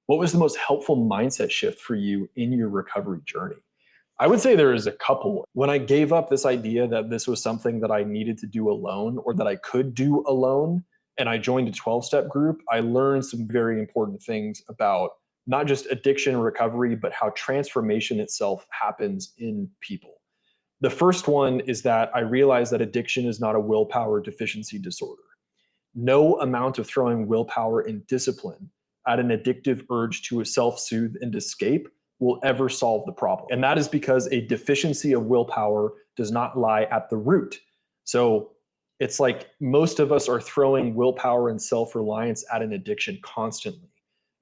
What was the most helpful mindset shift for you in your recovery journey? I would say there is a couple. When I gave up this idea that this was something that I needed to do alone or that I could do alone, and I joined a 12-step group, I learned some very important things about not just addiction recovery, but how transformation itself happens in people. The first one is that I realized that addiction is not a willpower deficiency disorder. No amount of throwing willpower and discipline at an addictive urge to self-soothe and escape will ever solve the problem. And that is because a deficiency of willpower does not lie at the root. So it's like most of us are throwing willpower and self-reliance at an addiction constantly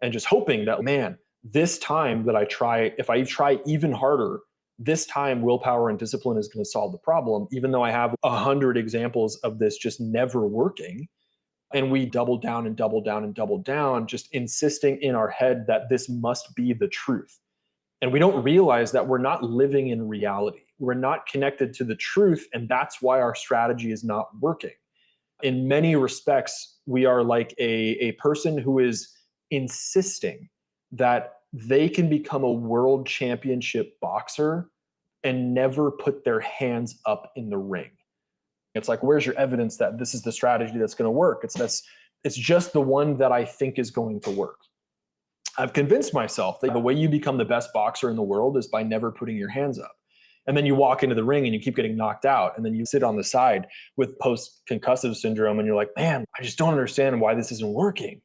and just hoping that, man, this time that I try, if I try even harder, this time willpower and discipline is going to solve the problem, even though I have 100 examples of this just never working. And we double down and double down and double down, just insisting in our head that this must be the truth. And we don't realize that we're not living in reality. We're not connected to the truth. And that's why our strategy is not working. In many respects, we are like a person who is insisting that they can become a world championship boxer and never put their hands up in the ring. It's like, where's your evidence that this is the strategy that's going to work? It's just the one that I think is going to work. I've convinced myself that the way you become the best boxer in the world is by never putting your hands up. And then you walk into the ring and you keep getting knocked out. And then you sit on the side with post-concussive syndrome and you're like, man, I just don't understand why this isn't working.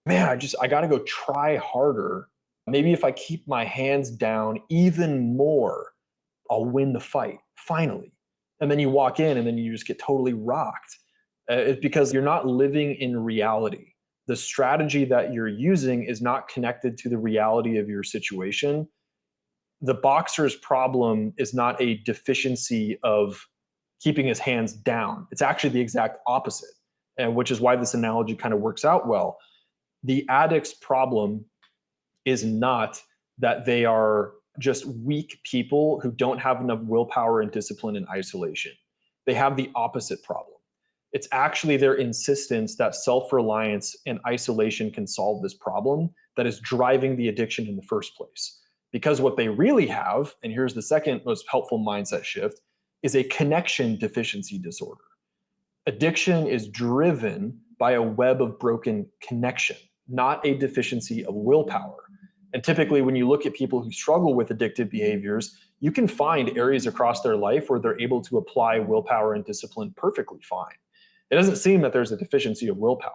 Man, I got to go try harder. Maybe if I keep my hands down even more, I'll win the fight, finally. And then you walk in and then you just get totally rocked. It's because you're not living in reality. The strategy that you're using is not connected to the reality of your situation. The boxer's problem is not a deficiency of keeping his hands down. It's actually the exact opposite, and which is why this analogy kind of works out well. The addict's problem is not that they are just weak people who don't have enough willpower and discipline in isolation. They have the opposite problem. It's actually their insistence that self-reliance and isolation can solve this problem that is driving the addiction in the first place. Because what they really have, and here's the second most helpful mindset shift, is a connection deficiency disorder. Addiction is driven by a web of broken connection, not a deficiency of willpower. And typically, when you look at people who struggle with addictive behaviors, you can find areas across their life where they're able to apply willpower and discipline perfectly fine. It doesn't seem that there's a deficiency of willpower.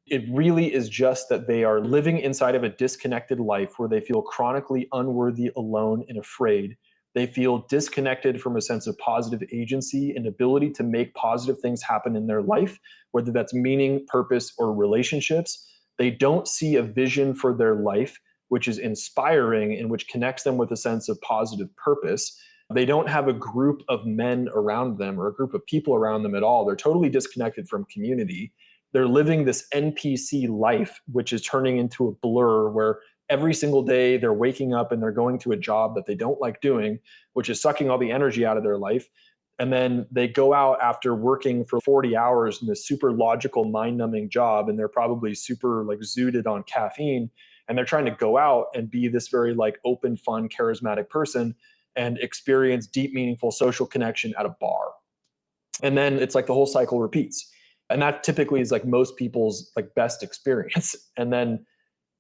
It really is just that they are living inside of a disconnected life where they feel chronically unworthy, alone, and afraid. They feel disconnected from a sense of positive agency and ability to make positive things happen in their life, whether that's meaning, purpose, or relationships. They don't see a vision for their life which is inspiring and which connects them with a sense of positive purpose. They don't have a group of men around them or a group of people around them at all. They're totally disconnected from community. They're living this NPC life, which is turning into a blur where every single day they're waking up and they're going to a job that they don't like doing, which is sucking all the energy out of their life. And then they go out after working for 40 hours in this super logical, mind-numbing job, and they're probably super like zooted on caffeine. And they're trying to go out and be this very like open, fun, charismatic person and experience deep, meaningful social connection at a bar. And then it's like the whole cycle repeats. And that typically is like most people's like best experience. And then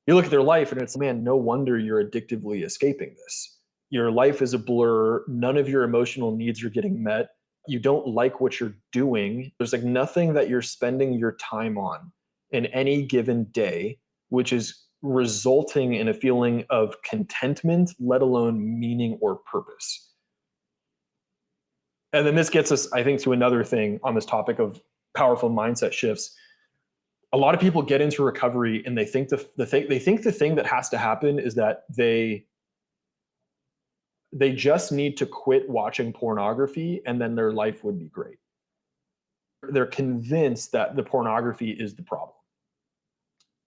you look at their life and it's, man, no wonder you're addictively escaping this. Your life is a blur. None of your emotional needs are getting met. You don't like what you're doing. There's like nothing that you're spending your time on in any given day, which is resulting in a feeling of contentment, let alone meaning or purpose. And then this gets us, I think, to another thing on this topic of powerful mindset shifts. A lot of people get into recovery and they think the thing that has to happen is that they just need to quit watching pornography and then their life would be great. They're convinced that the pornography is the problem.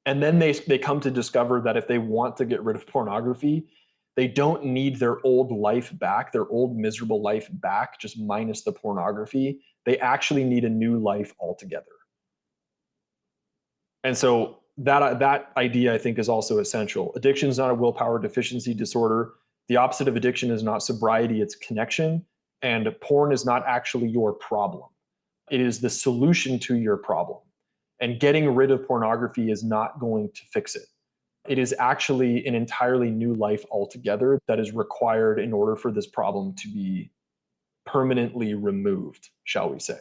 And then they come to discover that if they want to get rid of pornography, they don't need their old life back, their old miserable life back, just minus the pornography. They actually need a new life altogether. And so That idea I think is also essential. Addiction is not a willpower deficiency disorder. The opposite of addiction is not sobriety, it's connection. And porn is not actually your problem. It is the solution to your problem. And getting rid of pornography is not going to fix it. It is actually an entirely new life altogether that is required in order for this problem to be permanently removed, shall we say.